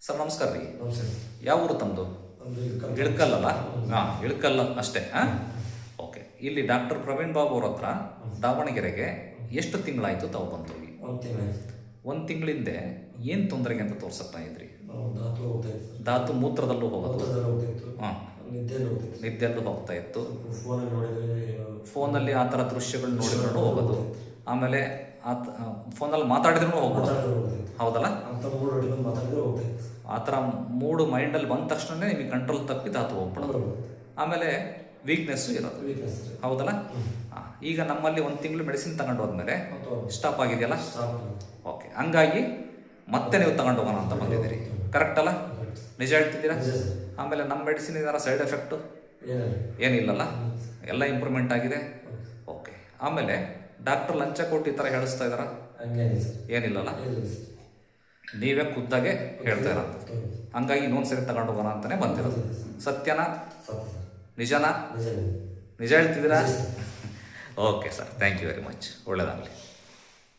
Sir ನಮಸ್ಕಾರ ರೀ. ನಮಸ್ತೆ. ಯಾವ ಊರು ತಮ್ಮದು? ಇಳಕಲ್ಲಲ್ಲ? ಹಾಂ, ಇಳಕಲ್ಲ ಅಷ್ಟೇ. ಹಾಂ, ಓಕೆ. ಇಲ್ಲಿ ಡಾಕ್ಟರ್ ಪ್ರವೀಣ್ ಬಾಬು ಅವ್ರ ಹತ್ರ ದಾವಣಗೆರೆಗೆ ಎಷ್ಟು ತಿಂಗಳಾಯಿತು ತಾವು ಬಂತು? ಒಂದು ತಿಂಗಳಿಂದೆ ಏನು ತೊಂದರೆಗೆ ಅಂತ ತೋರ್ಸಕ್ತಾ ಇದ್ರಿ? ಧಾತು ಮೂತ್ರದಲ್ಲೂ ಹೋಗೋದು, ಹಾಂ, ನಿದ್ದೆಲ್ಲೂ ಹೋಗ್ತಾ ಇತ್ತು, ಫೋನಲ್ಲಿ ಆ ಥರ ದೃಶ್ಯಗಳು ನೋಡಿಕೊಂಡು ಹೋಗೋದು, ಆಮೇಲೆ ಫೋನಲ್ಲಿ ಮಾತಾಡಿದ್ರೂ ಹೋಗ್ಬೋದು, ಹೌದಲ್ಲ? ಆ ಥರ ಮೂಡು ಮೈಂಡಲ್ಲಿ ಬಂದ ತಕ್ಷಣ ನಿಮಗೆ ಕಂಟ್ರೋಲ್ ತಪ್ಪಿ ಧಾತು ಹೋಗ್ಬಿಡೋದು. ಆಮೇಲೆ ವೀಕ್ನೆಸ್ಸು ಇರೋದು, ಹೌದಲ್ಲ? ಈಗ ನಮ್ಮಲ್ಲಿ ಒಂದು ತಿಂಗಳು ಮೆಡಿಸಿನ್ ತಗೊಂಡು ಹೋದ್ಮೇಲೆ ಸ್ಟಾಪ್ ಆಗಿದೆಯಲ್ಲ? ಓಕೆ, ಹಂಗಾಗಿ ಮತ್ತೆ ನೀವು ತಗೊಂಡು ಹೋಗೋಣ ಅಂತ ಬಂದಿದ್ದೀರಿ, ಕರೆಕ್ಟ್ ಅಲ್ಲ? ನಿಜ ಹೇಳ್ತಿದ್ದೀರಾ? ಆಮೇಲೆ ನಮ್ಮ ಮೆಡಿಸಿನ್ ಏನಾರ ಸೈಡ್ ಎಫೆಕ್ಟು ಏನಿಲ್ಲಲ್ಲ? ಎಲ್ಲ ಇಂಪ್ರೂವ್ಮೆಂಟ್ ಆಗಿದೆ. ಓಕೆ. ಆಮೇಲೆ ಡಾಕ್ಟರ್ ಲಂಚ ಕೊಟ್ಟು ಈ ಥರ ಹೇಳಿಸ್ತಾ ಇದ್ದಾರಾ? ಏನಿಲ್ಲಲ್ಲ? ನೀವೇ ಖುದ್ದಾಗೆ ಹೇಳ್ತಾ ಇರೋದು. ಹಂಗಾಗಿ ಇನ್ನೊಂದ್ಸರಿ ತಗೊಂಡು ಹೋಗೋಣ ಅಂತಲೇ ಬಂದಿರೋದು. ಸತ್ಯನಾ? ನಿಜನಾ? ನಿಜ ಹೇಳ್ತಿದ್ದೀರಾ? Okay sir, thank you very much. ಒಳ್ಳೆಯದಾಗಲಿ.